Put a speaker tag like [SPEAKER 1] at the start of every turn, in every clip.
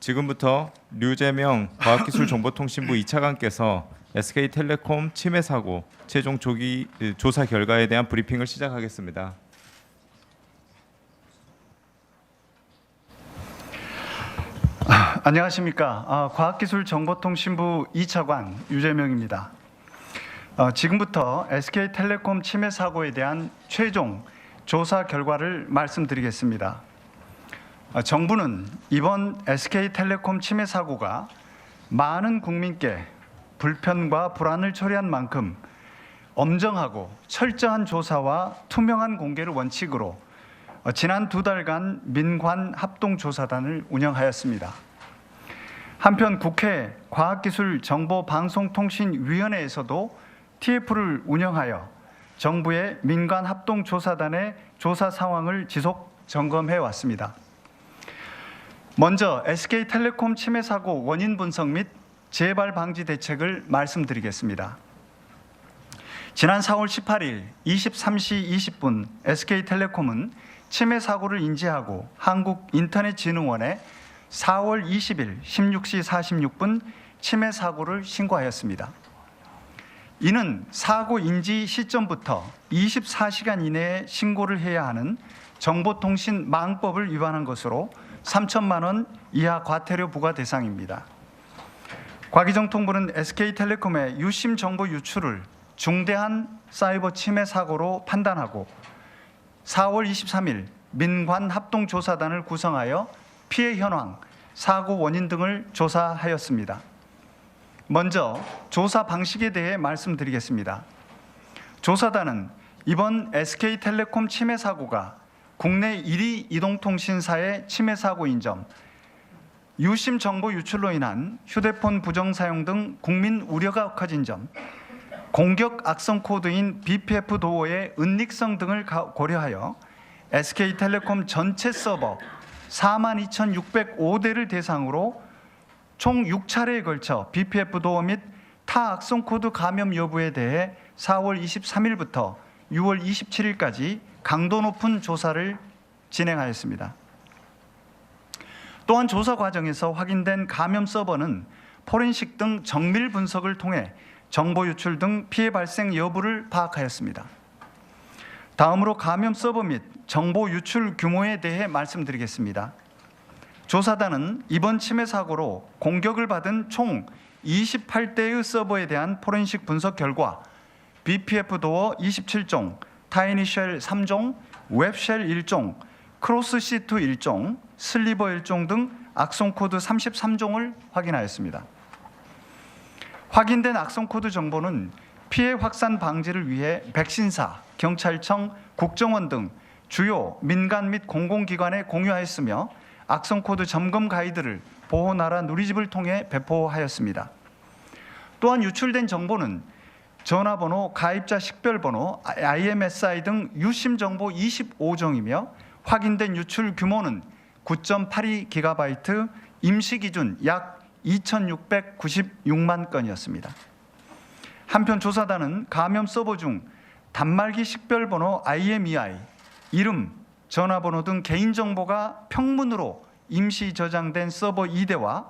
[SPEAKER 1] 지금부터 류재명 과학기술정보통신부 2차관께서 SK텔레콤 침해 사고 최종 조사 결과에 대한 브리핑을 시작하겠습니다.
[SPEAKER 2] 안녕하십니까. 과학기술정보통신부 2차관 유재명입니다. 지금부터 SK텔레콤 침해 사고에 대한 최종 조사 결과를 말씀드리겠습니다. 정부는 이번 SK텔레콤 침해 사고가 많은 국민께 불편과 불안을 초래한 만큼 엄정하고 철저한 조사와 투명한 공개를 원칙으로 지난 2달간 민관 합동조사단을 운영하였습니다. 한편 국회 과학기술정보방송통신위원회에서도 TF를 운영하여 정부의 민관 합동조사단의 조사 상황을 지속 점검해 왔습니다. 먼저 SK텔레콤 침해 사고 원인 분석 및 재발 방지 대책을 말씀드리겠습니다. 지난 4월 18일 23시 20분 SK텔레콤은 침해 사고를 인지하고 한국인터넷진흥원에 4월 20일 16시 46분 침해 사고를 신고하였습니다. 이는 사고 인지 시점부터 24시간 이내에 신고를 해야 하는 정보통신망법을 위반한 것으로 3천만 원 이하 과태료 부과 대상입니다. 과기정통부는 SK텔레콤의 유심 정보 유출을 중대한 사이버 침해 사고로 판단하고 4월 23일 민관 합동조사단을 구성하여 피해 현황, 사고 원인 등을 조사하였습니다. 먼저 조사 방식에 대해 말씀드리겠습니다. 조사단은 이번 SK텔레콤 침해 사고가 국내 1위 이동통신사의 침해 사고인 점, 유심 정보 유출로 인한 휴대폰 부정 사용 등 국민 우려가 커진 점, 공격 악성 코드인 BPF 도어의 은닉성 등을 고려하여 SK텔레콤 전체 서버 42,605대를 대상으로 총 6차례에 걸쳐 BPF 도어 및 타 악성 코드 감염 여부에 대해 4월 23일부터 6월 27일까지 강도 높은 조사를 진행하였습니다. 또한 조사 과정에서 확인된 감염 서버는 포렌식 등 정밀 분석을 통해 정보 유출 등 피해 발생 여부를 파악하였습니다. 다음으로 감염 서버 및 정보 유출 규모에 대해 말씀드리겠습니다. 조사단은 이번 침해 사고로 공격을 받은 총 28대의 서버에 대한 포렌식 분석 결과 BPF 도어 27종, 타이니쉘 3종, 웹쉘 1종, 크로스C2 1종, 슬리버 1종 등 악성 코드 33종을 확인하였습니다. 확인된 악성 코드 정보는 피해 확산 방지를 위해 백신사, 경찰청, 국정원 등 주요 민간 및 공공기관에 공유하였으며 악성 코드 점검 가이드를 보호나라 누리집을 통해 배포하였습니다. 또한 유출된 정보는 전화번호, 가입자 식별번호, IMSI 등 유심 정보 25종이며 확인된 유출 규모는 9.82GB, 임시 기준 약 2,696만 건이었습니다. 한편 조사단은 감염 서버 중 단말기 식별번호 IMEI, 이름, 전화번호 등 개인정보가 평문으로 임시 저장된 서버 2대와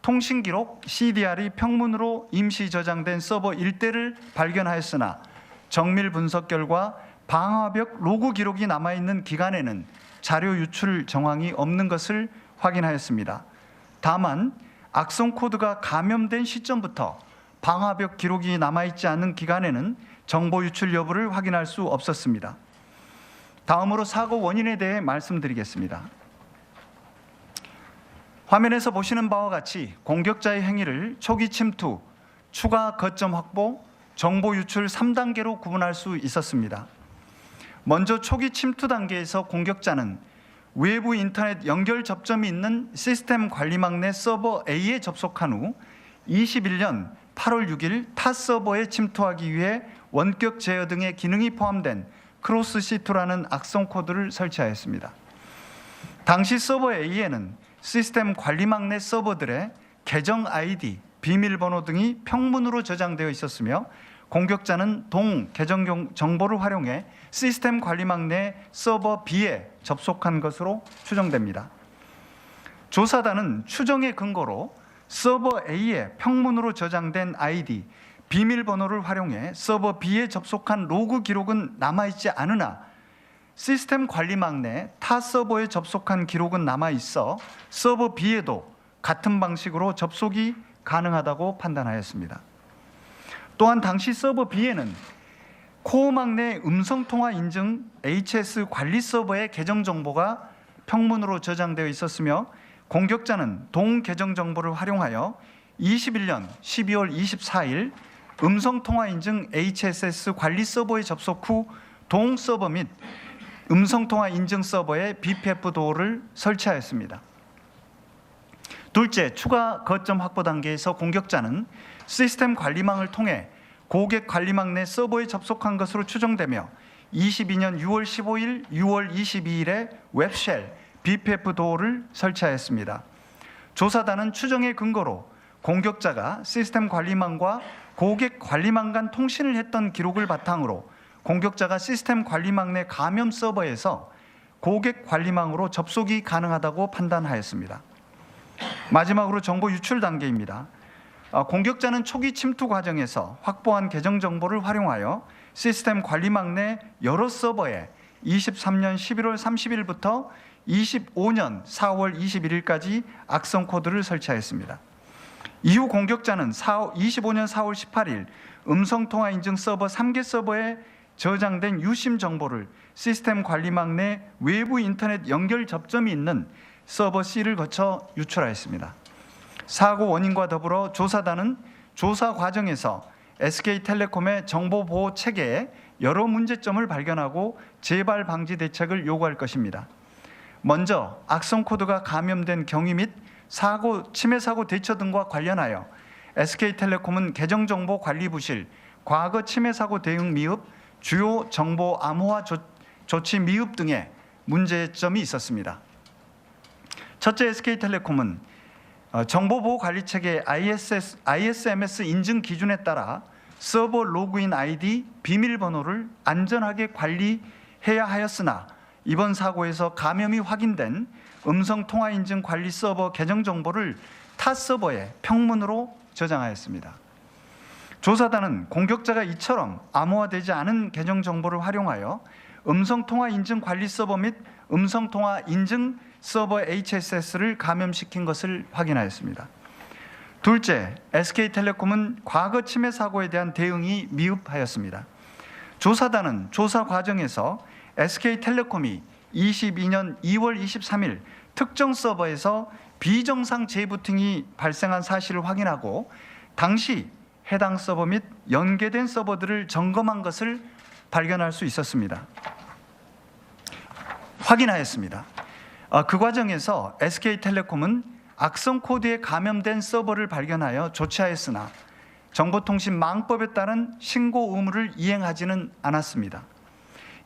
[SPEAKER 2] 통신기록 CDR이 평문으로 임시 저장된 서버 1대를 발견하였으나 정밀 분석 결과 방화벽 로그 기록이 남아있는 기간에는 자료 유출 정황이 없는 것을 확인하였습니다. 다만 악성 코드가 감염된 시점부터 방화벽 기록이 남아있지 않은 기간에는 정보 유출 여부를 확인할 수 없었습니다. 다음으로 사고 원인에 대해 말씀드리겠습니다. 화면에서 보시는 바와 같이 공격자의 행위를 초기 침투, 추가 거점 확보, 정보 유출 3단계로 구분할 수 있었습니다. 먼저 초기 침투 단계에서 공격자는 외부 인터넷 연결 접점이 있는 시스템 관리망 내 서버 A에 접속한 후 21년 8월 6일 타 서버에 침투하기 위해 원격 제어 등의 기능이 포함된 크로스C2라는 악성 코드를 설치하였습니다. 당시 서버 A에는 시스템 관리망 내 서버들의 계정 아이디, 비밀번호 등이 평문으로 저장되어 있었으며 공격자는 동 계정 정보를 활용해 시스템 관리망 내 서버 B에 접속한 것으로 추정됩니다. 조사단은 추정의 근거로 서버 A에 평문으로 저장된 아이디, 비밀번호를 활용해 서버 B에 접속한 로그 기록은 남아있지 않으나 시스템 관리망 내 타 서버에 접속한 기록은 남아있어 서버 B에도 같은 방식으로 접속이 가능하다고 판단하였습니다. 또한 당시 서버 B에는 코어망 내 음성통화 인증 HS 관리 서버의 계정 정보가 평문으로 저장되어 있었으며 공격자는 동 계정 정보를 활용하여 21년 12월 24일 음성통화 인증 HSS 관리 서버에 접속 후 동 서버 및 음성통화 인증 서버에 BPF 도어를 설치하였습니다. 둘째, 추가 거점 확보 단계에서 공격자는 시스템 관리망을 통해 고객 관리망 내 서버에 접속한 것으로 추정되며 22년 6월 15일, 6월 22일에 웹쉘 BPF 도어를 설치하였습니다. 조사단은 추정의 근거로 공격자가 시스템 관리망과 고객 관리망 간 통신을 했던 기록을 바탕으로 공격자가 시스템 관리망 내 감염 서버에서 고객 관리망으로 접속이 가능하다고 판단하였습니다. 마지막으로 정보 유출 단계입니다. 공격자는 초기 침투 과정에서 확보한 계정 정보를 활용하여 시스템 관리망 내 여러 서버에 23년 11월 30일부터 25년 4월 21일까지 악성 코드를 설치하였습니다. 이후 공격자는 25년 4월 18일 음성통화 인증 서버 3개 서버에 저장된 유심 정보를 시스템 관리망 내 외부 인터넷 연결 접점이 있는 서버 C를 거쳐 유출하였습니다. 사고 원인과 더불어 조사단은 조사 과정에서 SK텔레콤의 정보보호 체계에 여러 문제점을 발견하고 재발 방지 대책을 요구할 것입니다. 먼저 악성 코드가 감염된 경위 및 침해 사고 대처 등과 관련하여 SK텔레콤은 계정정보관리부실 과거 침해 사고 대응 미흡, 주요 정보 암호화 조치 미흡 등의 문제점이 있었습니다. 첫째, SK텔레콤은 정보보호관리체계 ISMS 인증 기준에 따라 서버 로그인 아이디, 비밀번호를 안전하게 관리해야 하였으나 이번 사고에서 감염이 확인된 음성통화 인증 관리 서버 계정 정보를 타 서버에 평문으로 저장하였습니다. 조사단은 공격자가 이처럼 암호화되지 않은 계정 정보를 활용하여 음성통화 인증 관리 서버 및 음성통화 인증 서버 HSS를 감염시킨 것을 확인하였습니다. 둘째, SK텔레콤은 과거 침해 사고에 대한 대응이 미흡하였습니다. 조사단은 조사 과정에서 SK텔레콤이 22년 2월 23일 특정 서버에서 비정상 재부팅이 발생한 사실을 확인하고 당시 해당 서버 및 연계된 서버들을 점검한 것을 발견할 수 있었습니다. 확인하였습니다. 그 과정에서 SK텔레콤은 악성 코드에 감염된 서버를 발견하여 조치하였으나 정보통신망법에 따른 신고 의무를 이행하지는 않았습니다.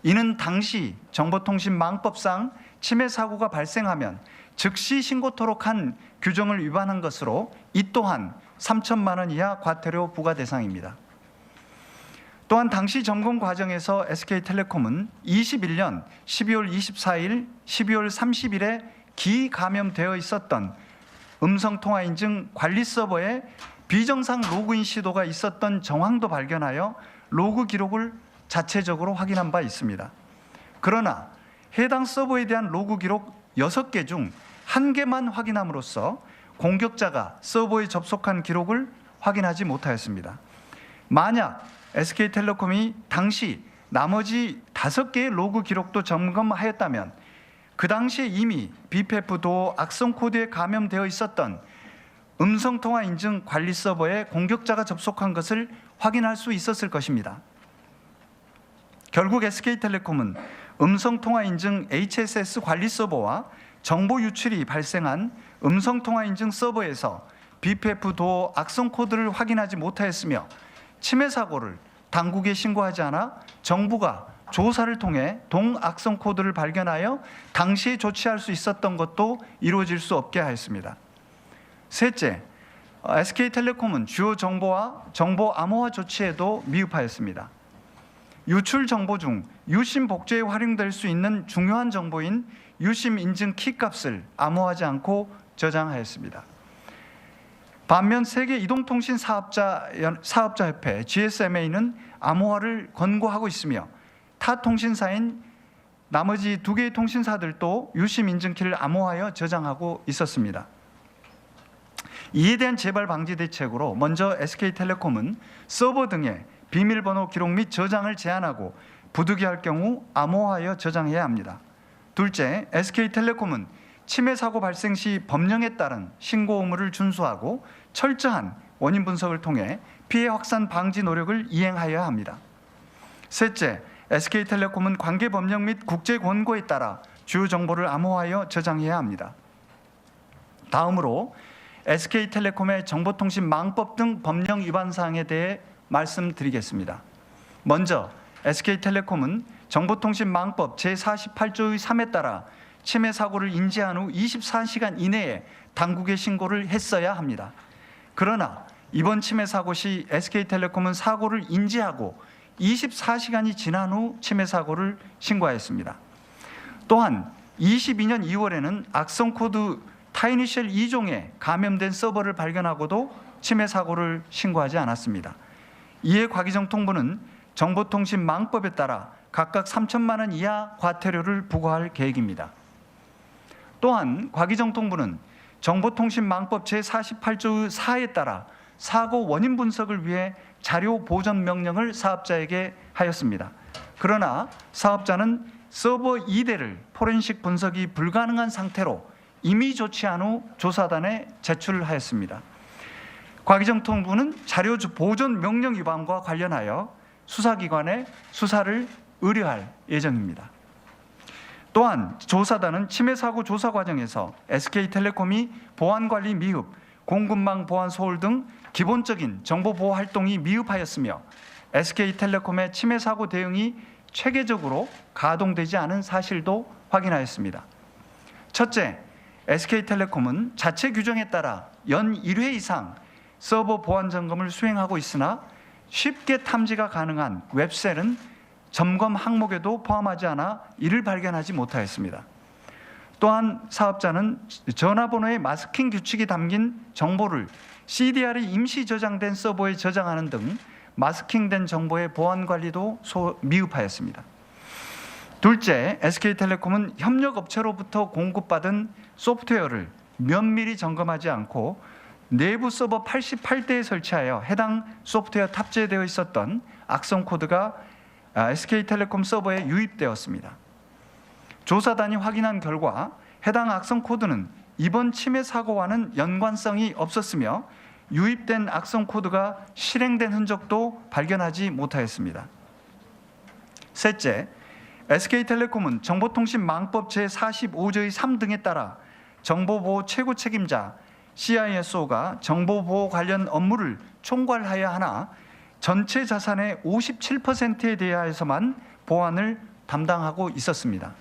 [SPEAKER 2] 이는 당시 정보통신망법상 침해 사고가 발생하면 즉시 신고토록 한 규정을 위반한 것으로 이 또한 3천만 원 이하 과태료 부과 대상입니다. 또한 당시 점검 과정에서 SK텔레콤은 21년 12월 24일, 12월 30일에 기감염되어 있었던 음성통화 인증 관리 서버에 비정상 로그인 시도가 있었던 정황도 발견하여 로그 기록을 자체적으로 확인한 바 있습니다. 그러나 해당 서버에 대한 로그 기록 6개 중 1개만 확인함으로써 공격자가 서버에 접속한 기록을 확인하지 못하였습니다. 만약 SK텔레콤이 당시 나머지 5개의 로그 기록도 점검하였다면 그 당시에 이미 BPF 도어 악성 코드에 감염되어 있었던 음성통화 인증 관리 서버에 공격자가 접속한 것을 확인할 수 있었을 것입니다. 결국 SK텔레콤은 음성통화 인증 HSS 관리 서버와 정보 유출이 발생한 음성통화 인증 서버에서 BPF 도어 악성 코드를 확인하지 못하였으며 침해 사고를 당국에 신고하지 않아 정부가 조사를 통해 동악성 코드를 발견하여 당시에 조치할 수 있었던 것도 이루어질 수 없게 하였습니다. 셋째, SK텔레콤은 주요 정보와 정보 암호화 조치에도 미흡하였습니다. 유출 정보 중 유심 복제에 활용될 수 있는 중요한 정보인 유심 인증 키 값을 암호화하지 않고 저장하였습니다. 반면 세계 이동통신 사업자협회 GSMA는 암호화를 권고하고 있으며 타 통신사인 나머지 2개의 통신사들도 유심 인증키를 암호화하여 저장하고 있었습니다. 이에 대한 재발 방지 대책으로 먼저 SK텔레콤은 서버 등의 비밀번호 기록 및 저장을 제한하고 부득이할 경우 암호화하여 저장해야 합니다. 둘째, SK텔레콤은 침해 사고 발생 시 법령에 따른 신고 의무를 준수하고 철저한 원인 분석을 통해 피해 확산 방지 노력을 이행하여야 합니다. 셋째, SK텔레콤은 관계 법령 및 국제 권고에 따라 주요 정보를 암호화하여 저장해야 합니다. 다음으로 SK텔레콤의 정보통신망법 등 법령 위반 사항에 대해 말씀드리겠습니다. 먼저 SK텔레콤은 정보통신망법 제48조의 3에 따라 침해 사고를 인지한 후 24시간 이내에 당국에 신고를 했어야 합니다. 그러나 이번 침해 사고 시 SK텔레콤은 사고를 인지하고 24시간이 지난 후 침해 사고를 신고하였습니다. 또한 22년 2월에는 악성 코드 타이니셜 2종에 감염된 서버를 발견하고도 침해 사고를 신고하지 않았습니다. 이에 과기정통부는 정보통신망법에 따라 각각 3천만 원 이하 과태료를 부과할 계획입니다. 또한 과기정통부는 정보통신망법 제48조 4에 따라 사고 원인 분석을 위해 자료 보전 명령을 사업자에게 하였습니다. 그러나 사업자는 서버 2대를 포렌식 분석이 불가능한 상태로 이미 조치한 후 조사단에 제출하였습니다. 과기정통부는 자료 보존 명령 위반과 관련하여 수사기관에 수사를 의뢰할 예정입니다. 또한 조사단은 침해 사고 조사 과정에서 SK텔레콤이 보안관리 미흡, 공급망 보안 소홀 등 기본적인 정보 보호 활동이 미흡하였으며 SK텔레콤의 침해 사고 대응이 체계적으로 가동되지 않은 사실도 확인하였습니다. 첫째, SK텔레콤은 자체 규정에 따라 연 1회 이상 서버 보안 점검을 수행하고 있으나 쉽게 탐지가 가능한 웹셀은 점검 항목에도 포함하지 않아 이를 발견하지 못하였습니다. 또한 사업자는 전화번호의 마스킹 규칙이 담긴 정보를 CDR이 임시 저장된 서버에 저장하는 등 마스킹된 정보의 보안 관리도 미흡하였습니다. 둘째, SK텔레콤은 협력업체로부터 공급받은 소프트웨어를 면밀히 점검하지 않고 내부 서버 88대에 설치하여 해당 소프트웨어 탑재되어 있었던 악성 코드가 SK텔레콤 서버에 유입되었습니다. 조사단이 확인한 결과 해당 악성 코드는 이번 침해 사고와는 연관성이 없었으며 유입된 악성 코드가 실행된 흔적도 발견하지 못하였습니다. 셋째, SK텔레콤은 정보통신망법 제45조의 3 등에 따라 정보보호 최고 책임자 CISO가 정보보호 관련 업무를 총괄하여야 하나 전체 자산의 57%에 대하여서만 보안을 담당하고 있었습니다.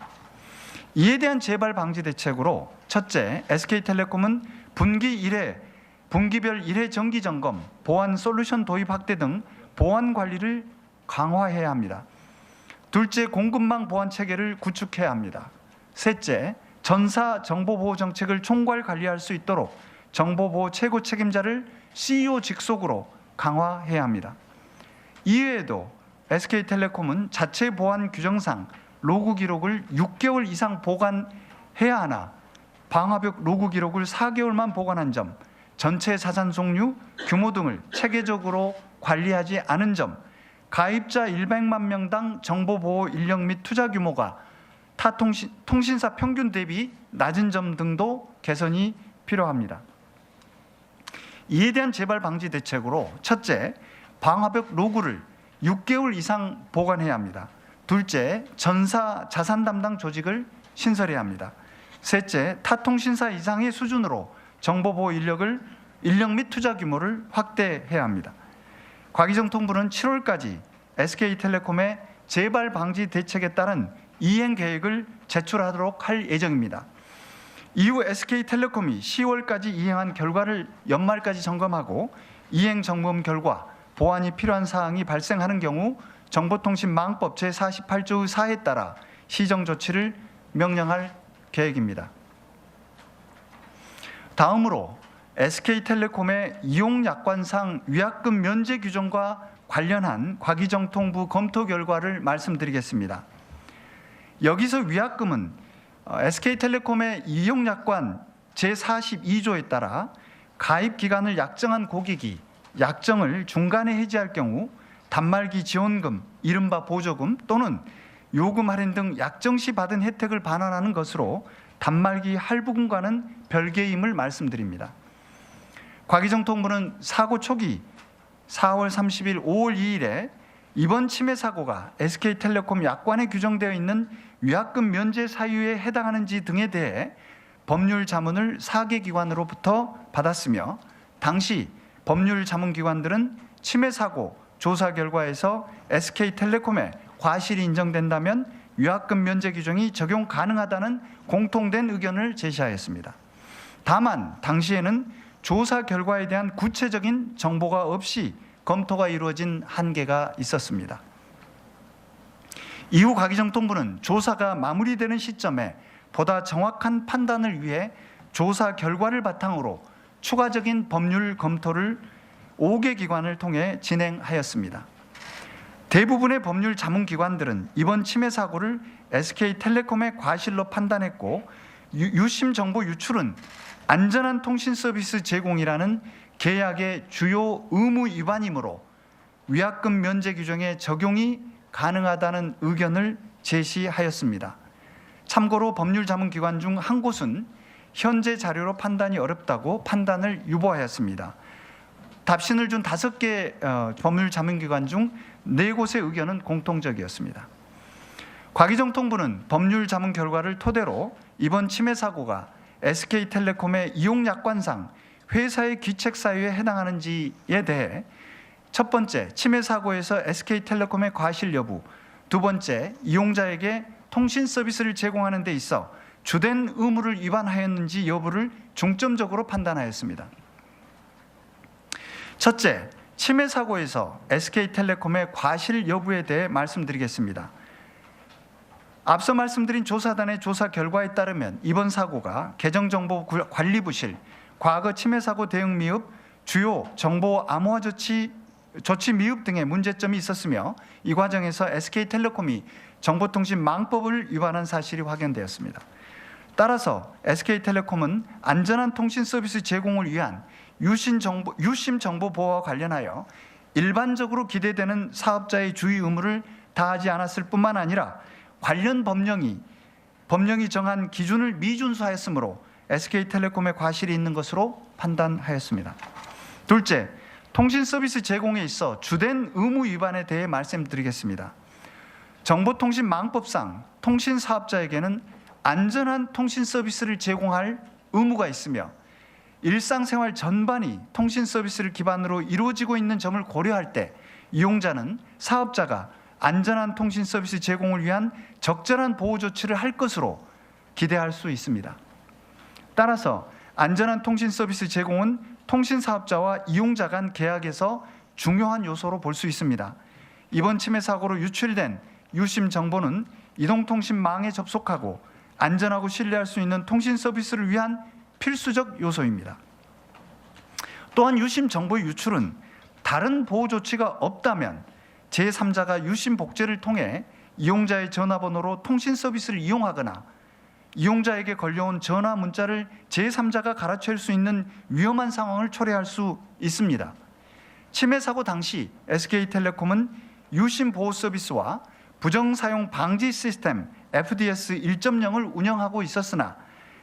[SPEAKER 2] 이에 대한 재발 방지 대책으로 첫째, SK텔레콤은 분기별 1회 정기 점검, 보안 솔루션 도입 확대 등 보안 관리를 강화해야 합니다. 둘째, 공급망 보안 체계를 구축해야 합니다. 셋째, 전사 정보보호 정책을 총괄 관리할 수 있도록 정보보호 최고 책임자를 CEO 직속으로 강화해야 합니다. 이외에도 SK텔레콤은 자체 보안 규정상 로그 기록을 6개월 이상 보관해야 하나 방화벽 로그 기록을 4개월만 보관한 점, 전체 자산 종류, 규모 등을 체계적으로 관리하지 않은 점, 가입자 100만 명당 정보보호 인력 및 투자 규모가 타 통신사 평균 대비 낮은 점 등도 개선이 필요합니다. 이에 대한 재발 방지 대책으로 첫째, 방화벽 로그를 6개월 이상 보관해야 합니다. 둘째, 전사 자산 담당 조직을 신설해야 합니다. 셋째, 타 통신사 이상의 수준으로 정보보호 인력 및 투자 규모를 확대해야 합니다. 과기정통부는 7월까지 SK텔레콤의 재발 방지 대책에 따른 이행 계획을 제출하도록 할 예정입니다. 이후 SK텔레콤이 10월까지 이행한 결과를 연말까지 점검하고 이행 점검 결과 보완이 필요한 사항이 발생하는 경우 정보통신망법 제48조 4에 따라 시정 조치를 명령할 계획입니다. 다음으로 SK텔레콤의 이용약관상 위약금 면제 규정과 관련한 과기정통부 검토 결과를 말씀드리겠습니다. 여기서 위약금은 SK텔레콤의 이용약관 제42조에 따라 가입 기간을 약정한 고객이 약정을 중간에 해지할 경우 단말기 지원금, 이른바 보조금 또는 요금 할인 등 약정 시 받은 혜택을 반환하는 것으로 단말기 할부금과는 별개임을 말씀드립니다. 과기정통부는 사고 초기 4월 30일, 5월 2일에 이번 침해 사고가 SK텔레콤 약관에 규정되어 있는 위약금 면제 사유에 해당하는지 등에 대해 법률 자문을 4개 기관으로부터 받았으며 당시 법률 자문기관들은 침해 사고 조사 결과에서 SK텔레콤의 과실이 인정된다면 위약금 면제 규정이 적용 가능하다는 공통된 의견을 제시하였습니다. 다만 당시에는 조사 결과에 대한 구체적인 정보가 없이 검토가 이루어진 한계가 있었습니다. 이후 과기정통부는 조사가 마무리되는 시점에 보다 정확한 판단을 위해 조사 결과를 바탕으로 추가적인 법률 검토를 5개 기관을 통해 진행하였습니다. 대부분의 법률 자문기관들은 이번 침해 사고를 SK텔레콤의 과실로 판단했고 유심 정보 유출은 안전한 통신 서비스 제공이라는 계약의 주요 의무 위반이므로 위약금 면제 규정의 적용이 가능하다는 의견을 제시하였습니다. 참고로 법률 자문기관 중 한 곳은 현재 자료로 판단이 어렵다고 판단을 유보하였습니다. 답신을 준 5개 법률 자문기관 중 4곳의 의견은 공통적이었습니다. 과기정통부는 법률 자문 결과를 토대로 이번 침해 사고가 SK텔레콤의 이용약관상 회사의 귀책 사유에 해당하는지에 대해 첫 번째, 침해 사고에서 SK텔레콤의 과실 여부, 두 번째, 이용자에게 통신 서비스를 제공하는 데 있어 주된 의무를 위반하였는지 여부를 중점적으로 판단하였습니다. 첫째, 침해 사고에서 SK텔레콤의 과실 여부에 대해 말씀드리겠습니다. 앞서 말씀드린 조사단의 조사 결과에 따르면 이번 사고가 계정정보관리부실, 과거 침해 사고 대응 미흡, 주요 정보 암호화 조치 미흡 등의 문제점이 있었으며 이 과정에서 SK텔레콤이 정보통신망법을 위반한 사실이 확인되었습니다. 따라서 SK텔레콤은 안전한 통신 서비스 제공을 위한 유심 정보 보호와 관련하여 일반적으로 기대되는 사업자의 주의 의무를 다하지 않았을 뿐만 아니라 관련 법령이 정한 기준을 미준수하였으므로 SK텔레콤의 과실이 있는 것으로 판단하였습니다. 둘째, 통신 서비스 제공에 있어 주된 의무 위반에 대해 말씀드리겠습니다. 정보통신망법상 통신 사업자에게는 안전한 통신 서비스를 제공할 의무가 있으며 일상생활 전반이 통신 서비스를 기반으로 이루어지고 있는 점을 고려할 때 이용자는 사업자가 안전한 통신 서비스 제공을 위한 적절한 보호 조치를 할 것으로 기대할 수 있습니다. 따라서 안전한 통신 서비스 제공은 통신 사업자와 이용자 간 계약에서 중요한 요소로 볼 수 있습니다. 이번 침해 사고로 유출된 유심 정보는 이동통신망에 접속하고 안전하고 신뢰할 수 있는 통신 서비스를 위한 필수적 요소입니다. 또한 유심 정보의 유출은 다른 보호 조치가 없다면 제3자가 유심 복제를 통해 이용자의 전화번호로 통신 서비스를 이용하거나 이용자에게 걸려온 전화 문자를 제3자가 갈아챌 수 있는 위험한 상황을 초래할 수 있습니다. 침해 사고 당시 SK텔레콤은 유심 보호 서비스와 부정사용 방지 시스템 FDS 1.0을 운영하고 있었으나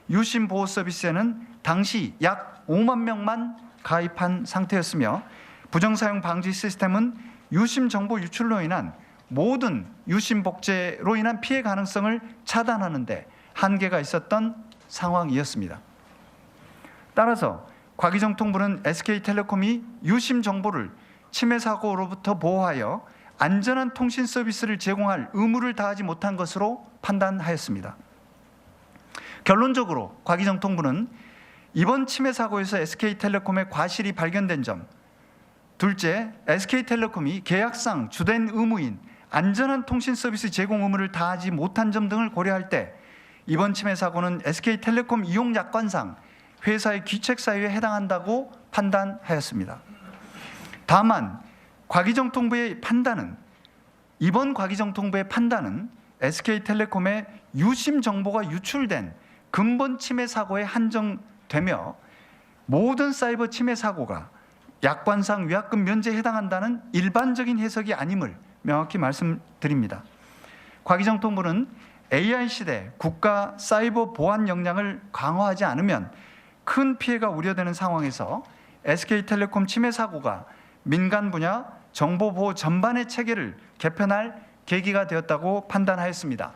[SPEAKER 2] 유심 보호 서비스에는 당시 약 5만 명만 가입한 상태였으며 부정사용 방지 시스템은 유심 정보 유출로 인한 모든 유심 복제로 인한 피해 가능성을 차단하는 데 한계가 있었던 상황이었습니다. 따라서 과기정통부는 SK텔레콤이 유심 정보를 침해 사고로부터 보호하여 안전한 통신 서비스를 제공할 의무를 다하지 못한 것으로 판단하였습니다. 결론적으로 과기정통부는 이번 침해 사고에서 SK텔레콤의 과실이 발견된 점, 둘째, SK텔레콤이 계약상 주된 의무인 안전한 통신 서비스 제공 의무를 다하지 못한 점 등을 고려할 때 이번 침해 사고는 SK텔레콤 이용 약관상 회사의 귀책 사유에 해당한다고 판단하였습니다. 다만 이번 과기정통부의 판단은 SK텔레콤의 유심 정보가 유출된 근본 침해 사고에 한정되며 모든 사이버 침해 사고가 약관상 위약금 면제에 해당한다는 일반적인 해석이 아님을 명확히 말씀드립니다. 과기정통부는 AI 시대 국가 사이버 보안 역량을 강화하지 않으면 큰 피해가 우려되는 상황에서 SK텔레콤 침해 사고가 민간 분야 정보 보호 전반의 체계를 개편할 계기가 되었다고 판단하였습니다.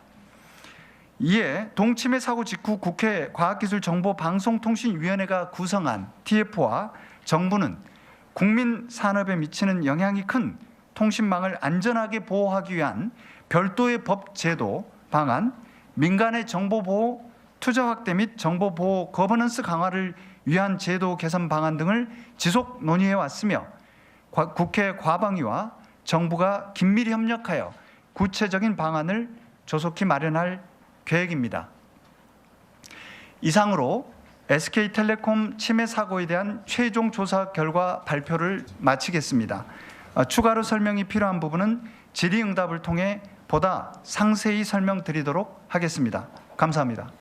[SPEAKER 2] 이에 동침해 사고 직후 국회 과학기술정보방송통신위원회가 구성한 TF와 정부는 국민 산업에 미치는 영향이 큰 통신망을 안전하게 보호하기 위한 별도의 법 제도 방안, 민간의 정보보호 투자 확대 및 정보보호 거버넌스 강화를 위한 제도 개선 방안 등을 지속 논의해 왔으며 국회 과방위와 정부가 긴밀히 협력하여 구체적인 방안을 조속히 마련할 계획입니다. 이상으로 SK텔레콤 침해 사고에 대한 최종 조사 결과 발표를 마치겠습니다. 추가로 설명이 필요한 부분은 질의응답을 통해 보다 상세히 설명드리도록 하겠습니다. 감사합니다.